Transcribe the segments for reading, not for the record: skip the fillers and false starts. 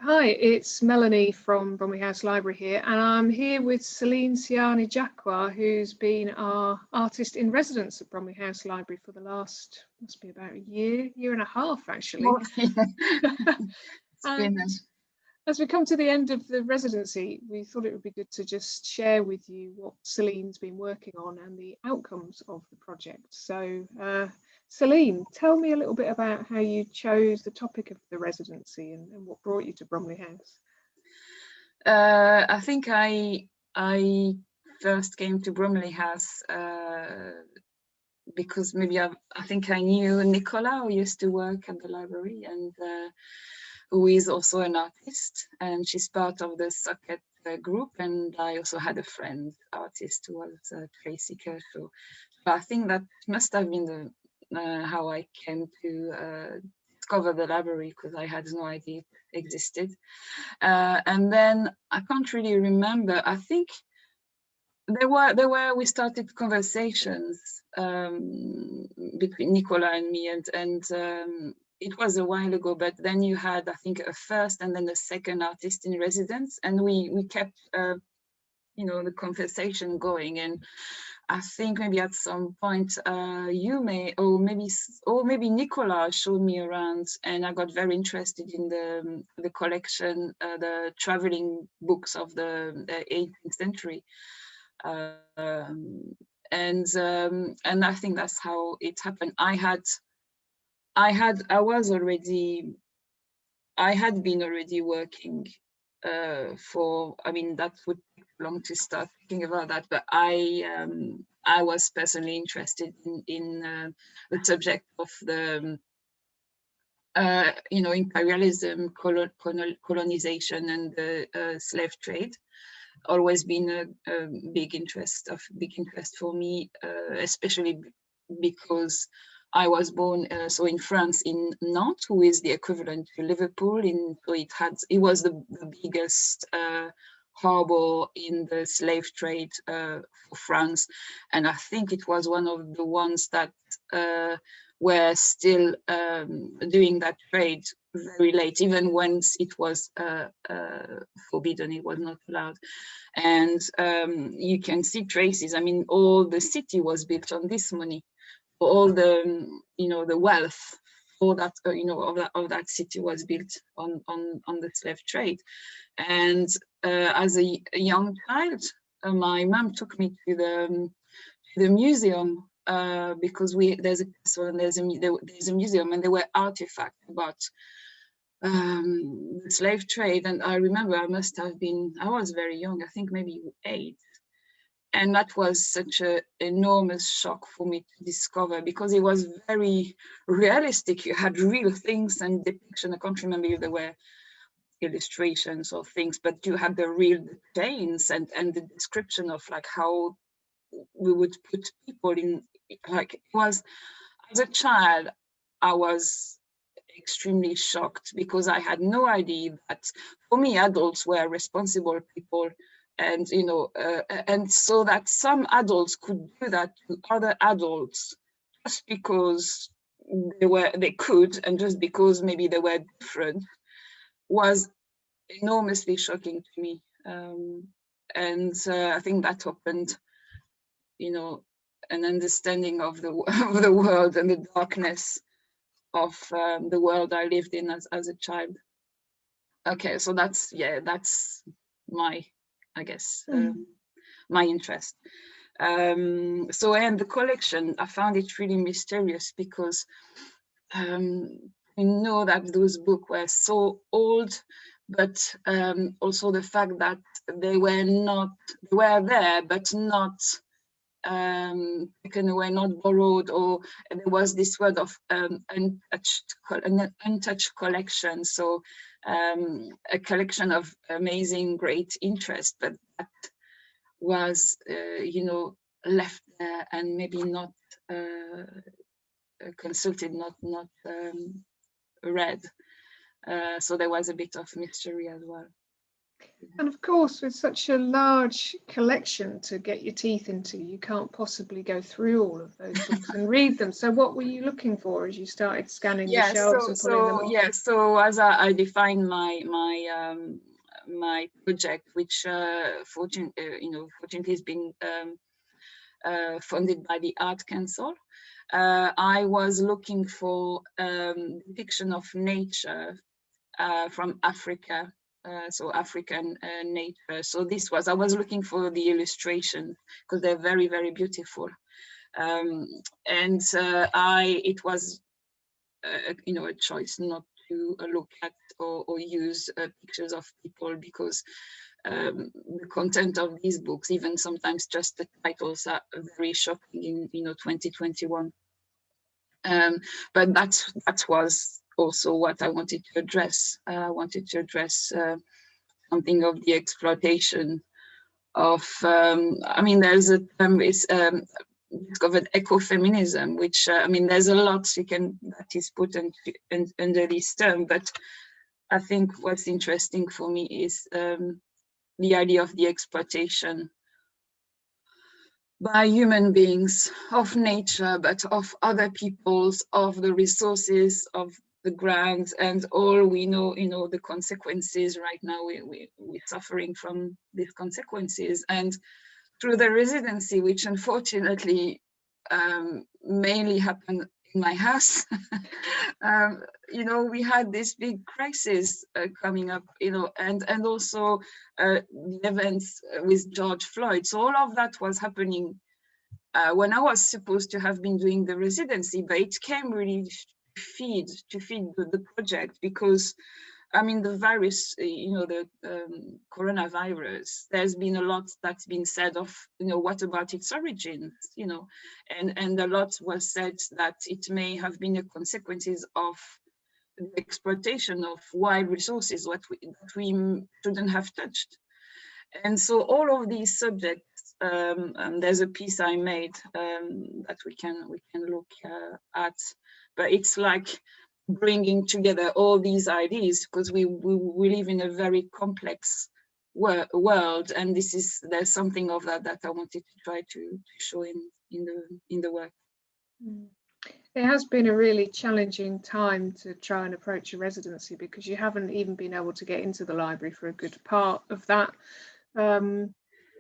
Hi, it's Melanie from Bromley House Library here, and I'm here with Céline Siani Djiakoua, who's been our artist in residence at Bromley House Library for the last, must be about a year and a half actually. Oh, And as we come to the end of the residency, we thought it would be good to just share with you what Celine's been working on and the outcomes of the project. So Celine, tell me a little bit about how you chose the topic of the residency and what brought you to Bromley House. I think I first came to Bromley House because maybe I think I knew Nicola, who used to work at the library, and who is also an artist, and she's part of the Socket group. And I also had a friend artist who was Tracy Kershaw. But I think that must have been the how I came to discover the library, because I had no idea it existed. And then I can't really remember. I think we started conversations between Nicola and me, and it was a while ago, but then you had, I think, a first and then a second artist in residence, and we kept the conversation going. And I think maybe at some point maybe Nicola showed me around, and I got very interested in the collection, the traveling books of the 18th century. And I think that's how it happened. I had been already working for, I mean, that would take long to start thinking about that, but I was personally interested in the subject of the imperialism, colonization, and the slave trade. Always been a big interest for me, especially because I was born in France, in Nantes, who is the equivalent to Liverpool. It was the biggest harbor in the slave trade for France, and I think it was one of the ones that were still doing that trade very late, even once it was forbidden, it was not allowed. And you can see traces. I mean, all the city was built on this money. All the the wealth for that of that city was built on the slave trade. And as a young child, my mom took me to the museum, because there's a castle and there's a museum, and there were artifacts about the slave trade. And I remember I was very young, I think maybe 8. And that was such an enormous shock for me to discover, because it was very realistic. You had real things and depiction. I can't remember if there were illustrations or things, but you had the real chains and the description of like how we would put people in. Like, it was, as a child, I was extremely shocked, because I had no idea that for me adults were responsible people, and and so that some adults could do that to other adults just because they could, and just because maybe they were different, was enormously shocking to me. And I think that opened an understanding of the world and the darkness of the world I lived in as a child. Okay, so that's my, I guess, my interest. So, and the collection, I found it really mysterious, because that those books were so old, but also the fact that they were there, but not taken away, not borrowed, or there was this word of an untouched collection. So a collection of amazing, great interest, but that was left there and maybe not consulted, not read. So there was a bit of mystery as well. And of course, with such a large collection to get your teeth into, you can't possibly go through all of those books and read them. So what were you looking for as you started scanning the shelves and pulling them off? Yeah, so as I defined my project, which fortunately has been funded by the Art Council, I was looking for depiction of nature from Africa, so African nature. So I was looking for the illustration because they're very, very beautiful. And it was, a choice not to look at or use pictures of people, because the content of these books, even sometimes just the titles, are very shocking in 2021. But that was also what I wanted to address. I wanted to address something of the exploitation of, there's a term, it's discovered ecofeminism, which, there's a lot that is put under this term, but I think what's interesting for me is the idea of the exploitation by human beings of nature, but of other peoples, of the resources, of the ground, and all we know, the consequences right now. We're suffering from these consequences. And through the residency, which unfortunately mainly happened in my house, we had this big crisis coming up, and also the events with George Floyd. So all of that was happening when I was supposed to have been doing the residency, but it came really to feed the project, because the virus, the coronavirus, there's been a lot that's been said of, what about its origins, and a lot was said that it may have been the consequences of the exploitation of wild resources, that we shouldn't have touched. And so all of these subjects, there's a piece I made that we can look at, but it's like bringing together all these ideas, because we live in a very complex world, and there's something of that I wanted to try to show in the work. It has been a really challenging time to try and approach a residency, because you haven't even been able to get into the library for a good part of that.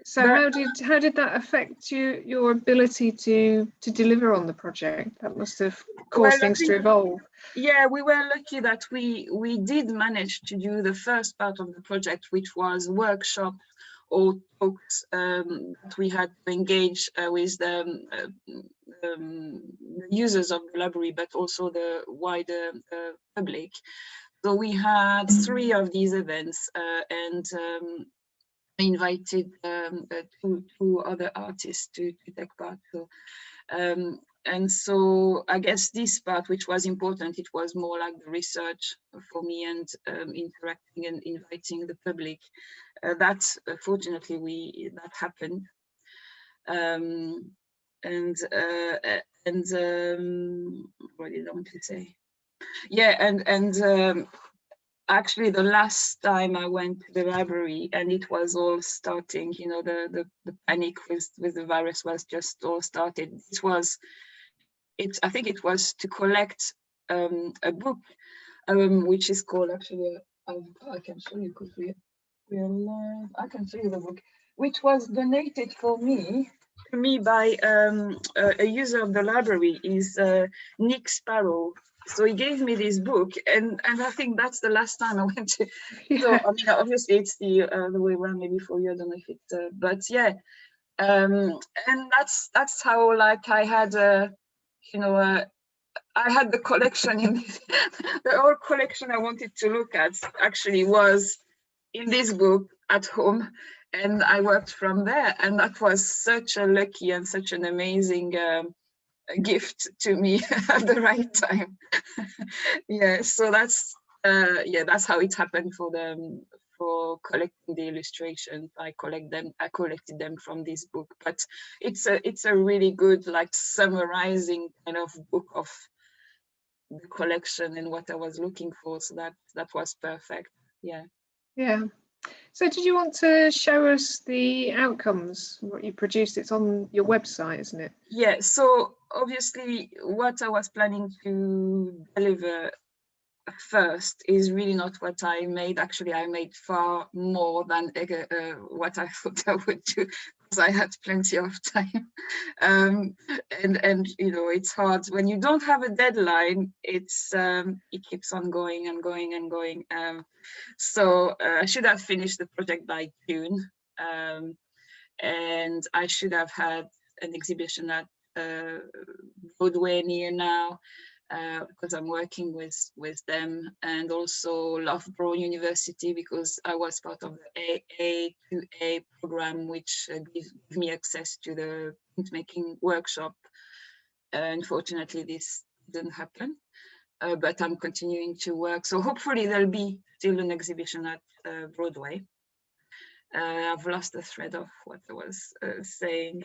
So how did that affect your ability to deliver on the project? That must have caused things to evolve. Yeah, we were lucky that we did manage to do the first part of the project, which was workshop or talks that we had to engage with the users of the library, but also the wider public. So we had 3 of these events, and invited two other artists to take part. So, and so I guess this part, which was important, it was more like the research for me, and interacting and inviting the public. That fortunately that happened. What did I want to say? Yeah, and actually, the last time I went to the library and it was all starting, the panic with the virus was just all started. I think it was to collect a book, which is called, actually, I can show you, because we're live. I can show you the book, which was donated to me by a user of the library, is Nick Sparrow. So he gave me this book, and I think that's the last time I went to. Yeah. So obviously it's the way around, maybe for you. I don't know if it, but yeah, and that's how, like, I had I had the collection in this. The whole collection I wanted to look at actually was in this book at home, and I worked from there, and that was such a lucky and such an amazing gift to me at the right time. Yeah, so that's how it happened for collecting the illustrations. I collected them from this book, but it's a really good, like, summarizing kind of book of the collection and what I was looking for. So that was perfect. Yeah. So did you want to show us the outcomes, what you produced? It's on your website, isn't it? Yeah, so obviously what I was planning to deliver first is really not what I made. Actually, I made far more than what I thought I would do, because I had plenty of time. And you know, it's hard when you don't have a deadline. It's it keeps on going and going and going. So I should have finished the project by June, and I should have had an exhibition at Broadway near now, because I'm working with them, and also Loughborough University, because I was part of the A2A program, which gives me access to the printmaking workshop. Unfortunately, this didn't happen, but I'm continuing to work. So hopefully there'll be still an exhibition at Broadway. I've lost the thread of what I was saying.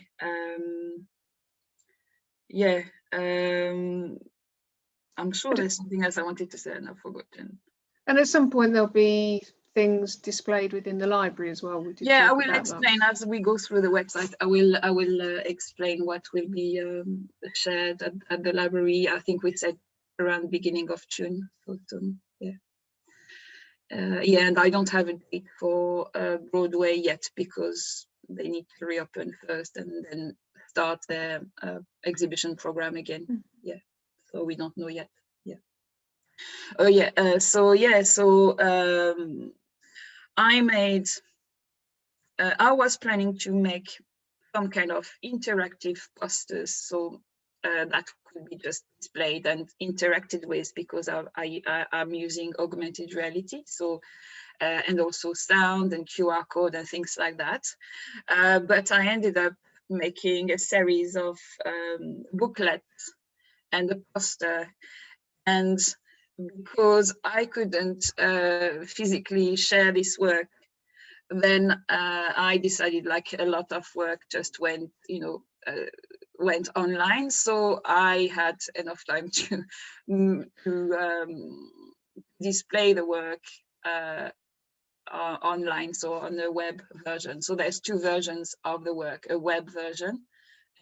Yeah, I'm sure there's something else I wanted to say and I've forgotten. And at some point there'll be things displayed within the library as well. Yeah, I will explain as we go through the website. I will explain what will be shared at the library. I think we said around beginning of June. So yeah. Yeah, and I don't have a date for Broadway yet, because they need to reopen first and then start their exhibition program again. Yeah, so we don't know yet. Yeah. Oh yeah. So yeah. So I made. I was planning to make some kind of interactive posters, so that could be just displayed and interacted with, because I'm using augmented reality. So. And also sound and QR code and things like that. But I ended up making a series of booklets and a poster. And because I couldn't physically share this work, then I decided, like a lot of work just went, you know, went online. So I had enough time to display the work online, so on the web version. So there's two versions of the work, a web version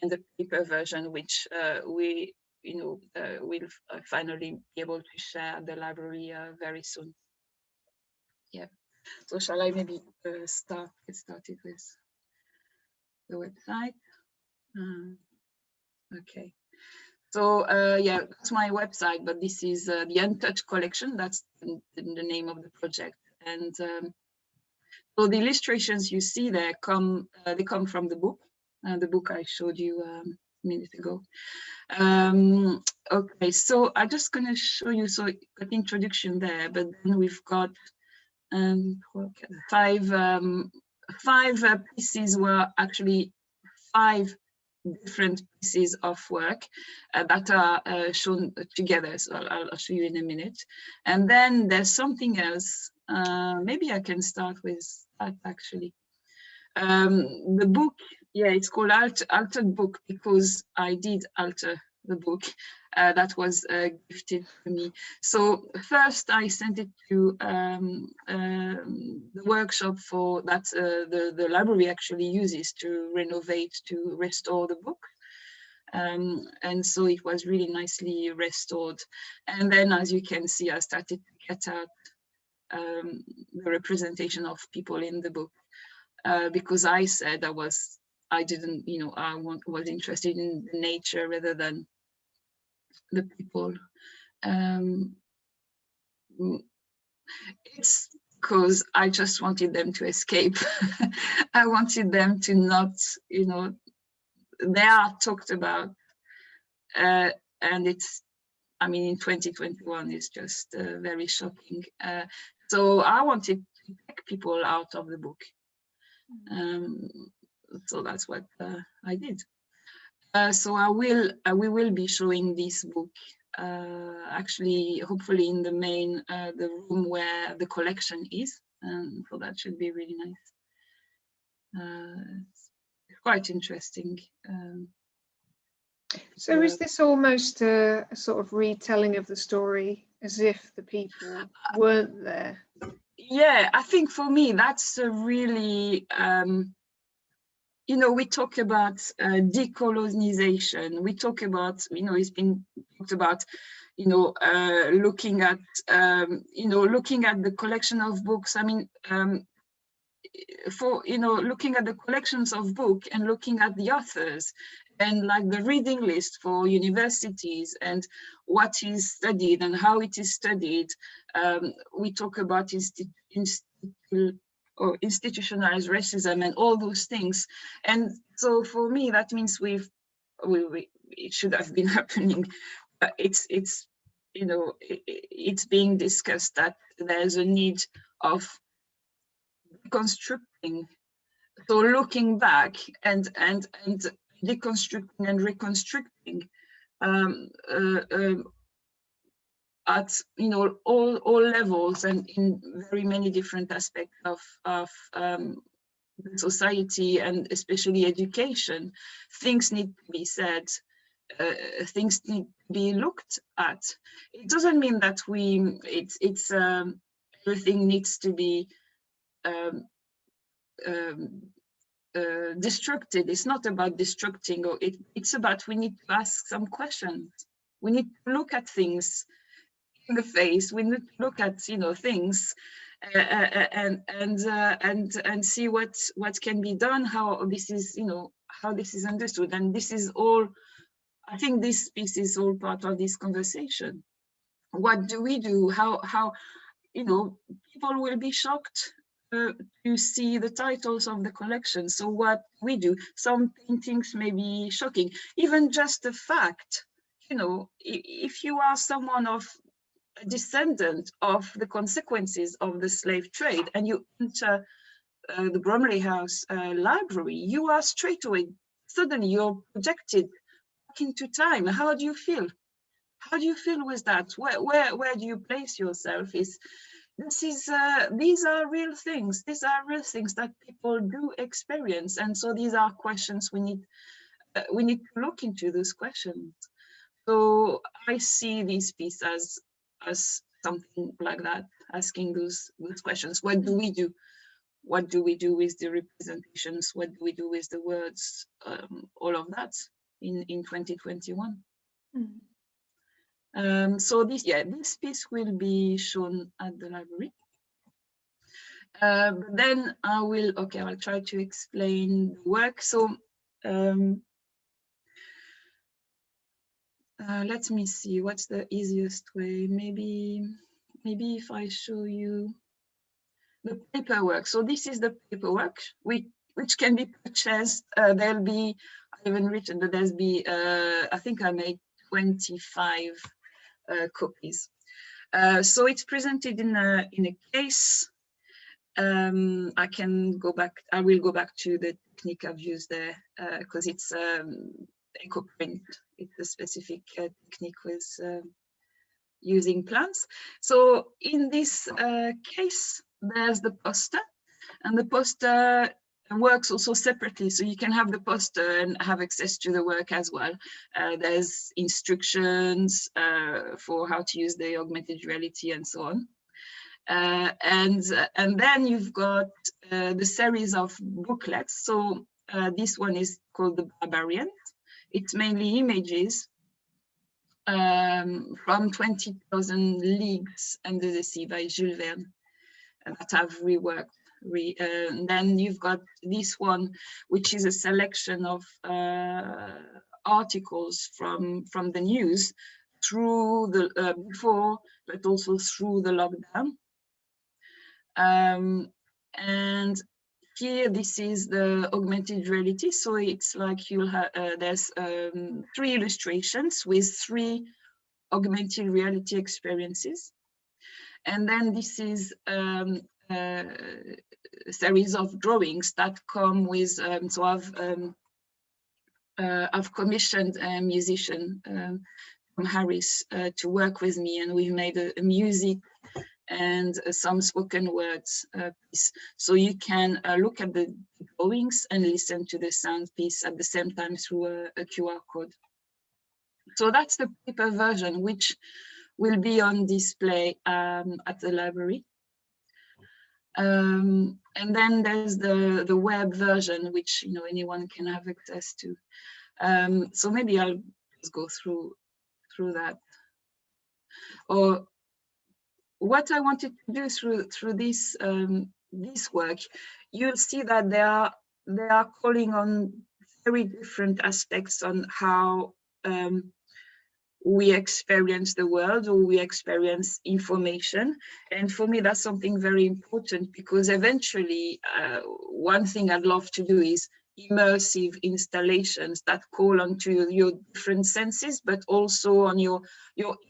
and a paper version, which we, you know, will finally be able to share at the library very soon. Yeah. So shall I maybe get started with the website? Okay. So yeah, that's my website, but this is the Untouched collection. That's the name of the project. And so the illustrations you see there they come from the book I showed you a minute ago. Okay, so I'm just going to show you, so an introduction there, but then we've got five pieces, were actually 5 different pieces of work that are shown together. So I'll show you in a minute. And then there's something else. Maybe I can start with that actually. The book, yeah, it's called Altered Book, because I did alter the book that was gifted to me. So first I sent it to the workshop for that the library actually uses to renovate, to restore the book. And so it was really nicely restored. And then, as you can see, I started to cut out the representation of people in the book, because I said I didn't, you know, I was interested in nature rather than the people. It's because I just wanted them to escape. I wanted them to not, you know, they are talked about, and it's, I mean, in 2021 it's just very shocking. So I wanted to take people out of the book. So that's what I did. So we will be showing this book actually, hopefully in the main, the room where the collection is. So that should be really nice. It's quite interesting. So is this almost a sort of retelling of the story as if the people weren't there? Yeah, I think for me, that's a really, you know, we talk about decolonization. We talk about, you know, it's been talked about, you know, looking at, you know, looking at the collection of books. I mean, for, you know, looking at the collections of books and looking at the authors and like the reading list for universities and what is studied and how it is studied. We talk about institutionalized racism and all those things. And so for me, that means it should have been happening. But it's you know, it's being discussed that there's a need of reconstructing, so looking back and deconstructing and reconstructing at, you know, all levels and in very many different aspects of society, and especially education. Things need to be said, things need to be looked at. It doesn't mean that everything needs to be destructed. It's not about destructing, or it's about, we need to ask some questions. We need to look at things in the face. We need to look at, you know, things and see what can be done, how this is, you know, how this is understood. And this is all, I think this piece is all part of this conversation. What do we do? How you know, people will be shocked to see the titles of the collection. So what we do, some paintings may be shocking, even just the fact, you know, if you are someone of a descendant of the consequences of the slave trade and you enter the Bromley House library, you are straight away, suddenly you're projected back into time. How do you feel? How do you feel with that? Where do you place yourself? These are real things. These are real things that people do experience, and so these are questions we need to look into those questions. So I see this piece as something like that, asking those questions. What do we do? What do we do with the representations? What do we do with the words? All of that in 2021. So this piece will be shown at the library. Then I'll try to explain the work. So let me see, what's the easiest way? Maybe if I show you the paperwork. So this is the paperwork which can be purchased. There'll be, I haven't written, but there'll be, I think I made 25 copies. So it's presented in a case. I will go back to the technique I've used there because it's eco-print. It's a specific technique with using plants. So in this case, there's the poster, and the poster works also separately. So you can have the poster and have access to the work as well. There's instructions for how to use the augmented reality and so on. And then you've got the series of booklets. So this one is called The Barbarian. It's mainly images from 20,000 Leagues Under the Sea by Jules Verne that I've reworked. And then you've got this one, which is a selection of articles from the news through the before, but also through the lockdown. And here, this is the augmented reality. So it's like you'll have, there's 3 illustrations with 3 augmented reality experiences. And then this is a series of drawings that come with, so I've commissioned a musician from Harris to work with me, and we've made a music and some spoken words piece. So you can look at the drawings and listen to the sound piece at the same time through a QR code. So that's the paper version, which will be on display at the library. And then there's the web version, which anyone can have access to. So maybe I'll just go through that. Or what I wanted to do through this this work, you'll see that they are calling on very different aspects on how we experience the world, or we experience information. And for me, that's something very important, because eventually one thing I'd love to do is immersive installations that call onto your different senses, but also on your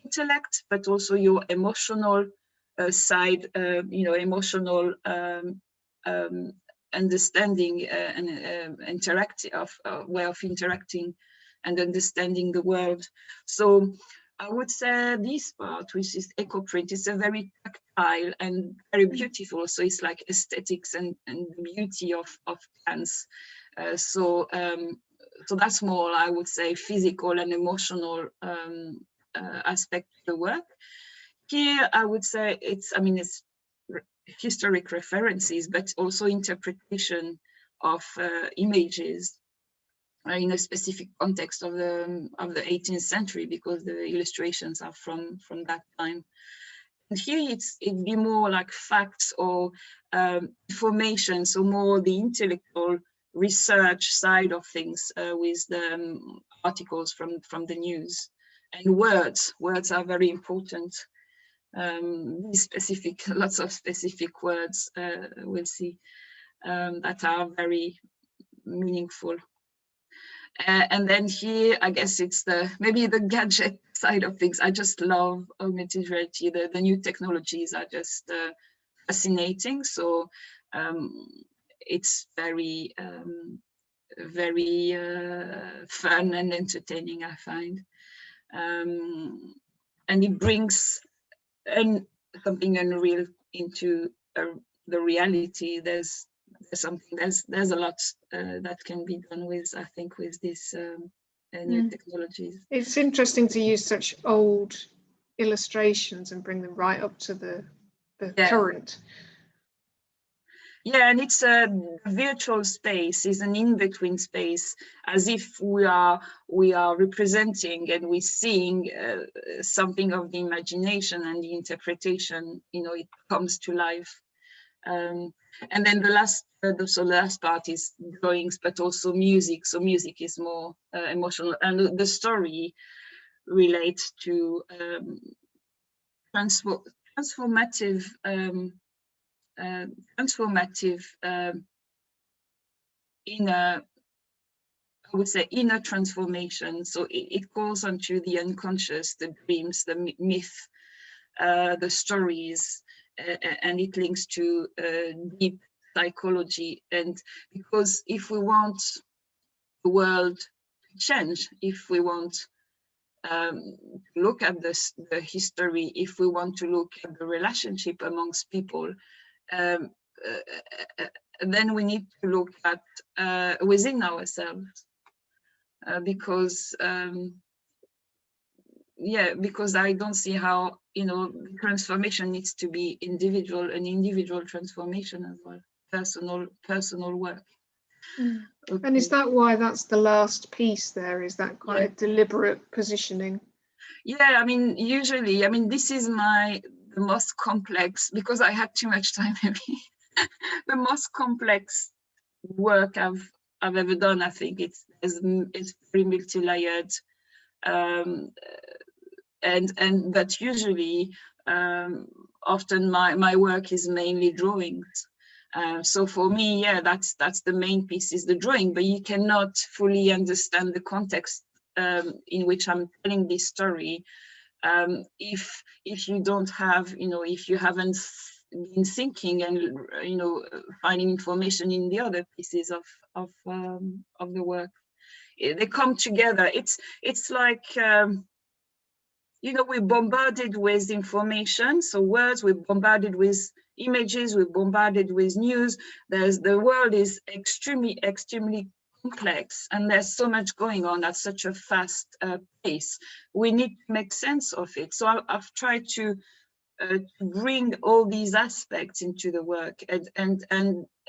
intellect, but also your emotional side, emotional understanding and interactive way of interacting and understanding the world. So I would say this part, which is EcoPrint, is a very tactile and very beautiful. So it's like aesthetics and the beauty of plants. So that's more, I would say, physical and emotional aspect of the work. Here, I would say it's historic references, but also interpretation of images in a specific context of the 18th century, because the illustrations are from that time. And here it'd be more like facts or information, so more the intellectual research side of things, with the articles from the news. And words are very important. Lots of specific words we'll see that are very meaningful. And then here, I guess it's maybe the gadget side of things. I just love augmented reality. The new technologies are just fascinating. So it's very, very fun and entertaining, I find. And it brings something unreal into the reality. There's a lot that can be done with, I think, with these new technologies. It's interesting to use such old illustrations and bring them right up to the current. Yeah, and it's a virtual space, is an in-between space, as if we are representing and we're seeing something of the imagination and the interpretation. It comes to life. And then the last part is drawings, but also music. So music is more emotional, and the story relates to transformative inner, I would say, inner transformation. So it calls onto the unconscious, the dreams, the myth, the stories, and it links to deep psychology. And because if we want the world to change, if we want to look at the history, if we want to look at the relationship amongst people, then we need to look at within ourselves, because I don't see how transformation needs to be an individual transformation as well, personal work. Okay. And is that why that's the last piece there? Is that quite a deliberate positioning? Yeah, usually, this is the most complex, because I had too much time, maybe. The most complex work I've ever done. I think it's very multi-layered, but usually often my work is mainly drawings. So for me, that's the main piece, is the drawing, but you cannot fully understand the context in which I'm telling this story if you don't have, if you haven't been thinking and finding information in the other pieces of the work. They come together. It's like we're bombarded with information, so words, we're bombarded with images, we're bombarded with news. The world is extremely complex, and there's so much going on at such a fast pace. We need to make sense of it. So I've tried to to bring all these aspects into the work, and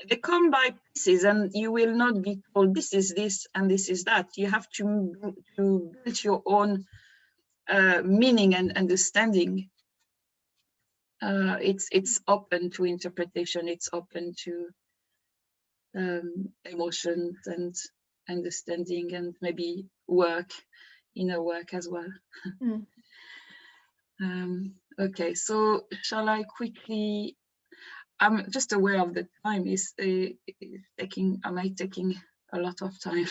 they come by pieces, and you will not be told this is this and this is that. You have to build your own meaning and understanding. It's open to interpretation. It's open to emotions and understanding, and maybe inner work as well. Okay, so shall I quickly? I'm just aware of the time. Is taking? Am I taking a lot of time?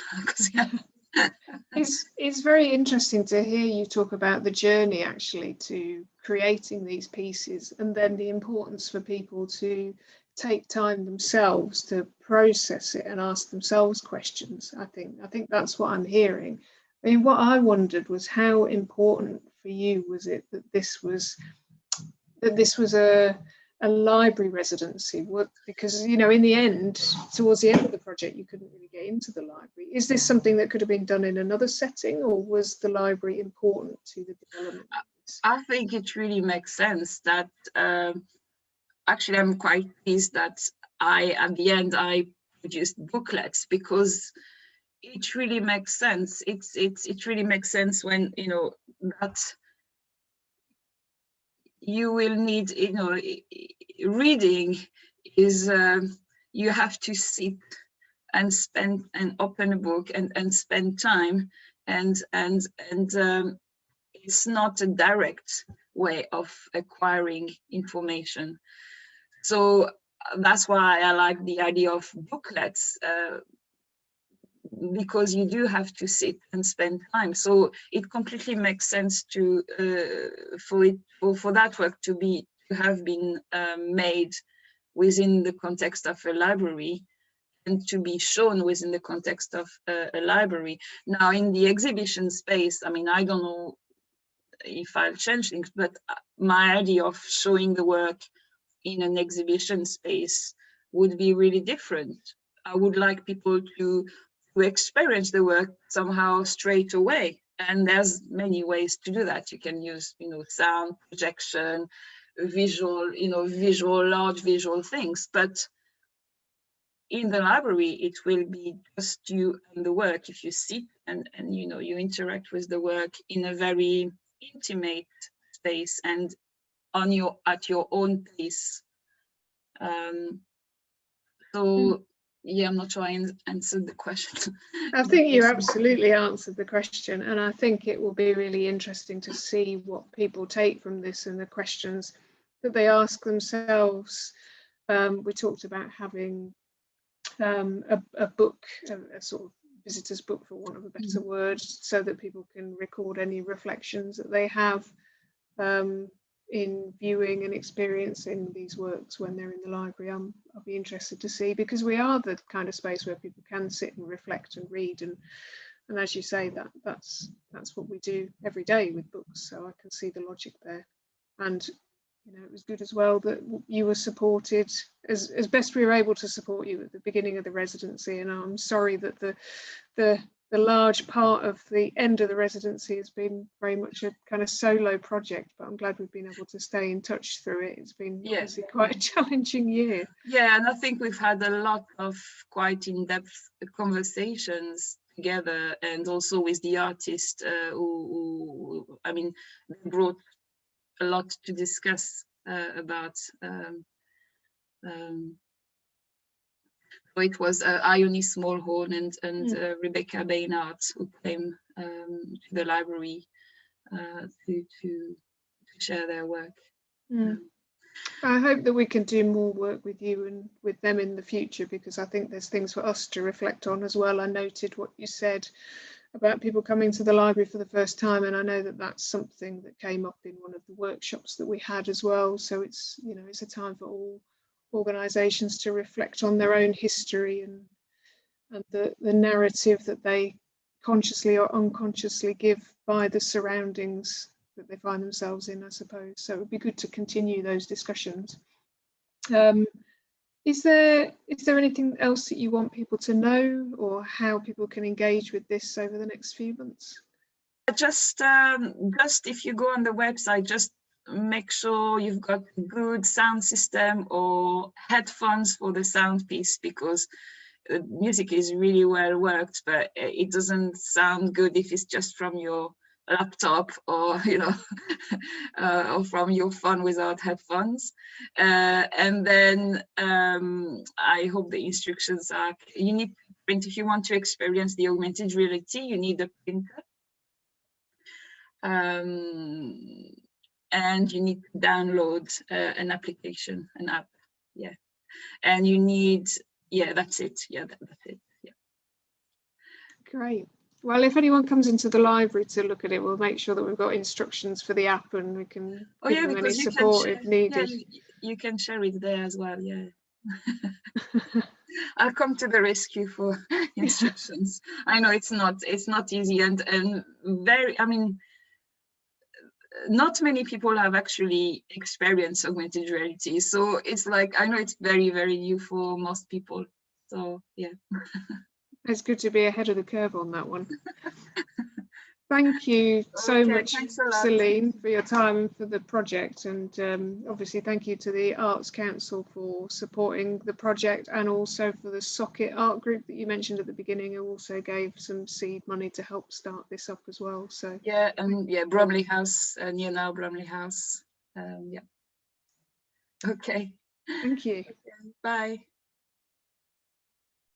It's very interesting to hear you talk about the journey actually to creating these pieces, and then the importance for people to take time themselves to process it and ask themselves questions. I think that's what I'm hearing. I mean, what I wondered was how important for you was it that this was a library residency? Because, you know, in the end, towards the end of the project, you couldn't really get into the library. Is this something that could have been done in another setting, or was the library important to the development of this? I think it really makes sense that actually I'm quite pleased that at the end I produced booklets, because it really makes sense. It really makes sense when, you know, that you will need, you know, reading is you have to sit and spend and open a book and spend time, and it's not a direct way of acquiring information. So that's why I like the idea of booklets, because you do have to sit and spend time. So it completely makes sense to for that work to have been made within the context of a library, and to be shown within the context of a library. Now, in the exhibition space, I mean, I don't know if I'll change things, but my idea of showing the work in an exhibition space would be really different. I would like people to experience the work somehow straight away, and there's many ways to do that. You can use, you know, sound, projection, visual, you know, large visual things, but in the library it will be just you and the work. If you sit and you know, you interact with the work in a very intimate space and at your own pace. So yeah, I'm not sure I answered the question. I think you absolutely answered the question, and I think it will be really interesting to see what people take from this and the questions that they ask themselves. We talked about having a book, a sort of visitor's book, for want of a better word, so that people can record any reflections that they have in viewing and experiencing these works when they're in the library. I'll be interested to see, because we are the kind of space where people can sit and reflect and read, and as you say, that's what we do every day with books. So I can see the logic there. And you know, it was good as well that you were supported as best we were able to support you at the beginning of the residency. And I'm sorry that the large part of the end of the residency has been very much a kind of solo project, but I'm glad we've been able to stay in touch through it. It's been obviously quite a challenging year. Yeah, and I think we've had a lot of quite in-depth conversations together, and also with the artist who I mean, they brought a lot to discuss about. So it was Ione Smallhorn and Rebecca Baynard who came to the library to share their work. I hope that we can do more work with you and with them in the future, because I think there's things for us to reflect on as well. I noted what you said about people coming to the library for the first time, and I know that that's something that came up in one of the workshops that we had as well. So it's, you know, it's a time for all organisations to reflect on their own history and the narrative that they consciously or unconsciously give by the surroundings that they find themselves in, I suppose. So it would be good to continue those discussions. Is there anything else that you want people to know, or how people can engage with this over the next few months? Just if you go on the website, just make sure you've got a good sound system or headphones for the sound piece, because music is really well worked, but it doesn't sound good if it's just from your laptop or or from your phone without headphones. And then I hope the instructions are, you need to print if you want to experience the augmented reality, you need a printer. And you need to download an application, an app, yeah. And you need, yeah, that's it, yeah, that's it, yeah. Great. Well, if anyone comes into the library to look at it, we'll make sure that we've got instructions for the app and we can give them any support if needed. Yeah, you can share it there as well, yeah. I'll come to the rescue for instructions. I know it's not easy, and very, I mean, not many people have actually experienced augmented reality, so it's like, I know it's very, very new for most people, so yeah. It's good to be ahead of the curve on that one. Thank you so much, Celine, for your time and for the project, and obviously thank you to the Arts Council for supporting the project, and also for the Socket Art Group that you mentioned at the beginning, who also gave some seed money to help start this up as well. So yeah, yeah, Bromley House, near now Bromley House, yeah. Okay. Thank you. Okay, bye.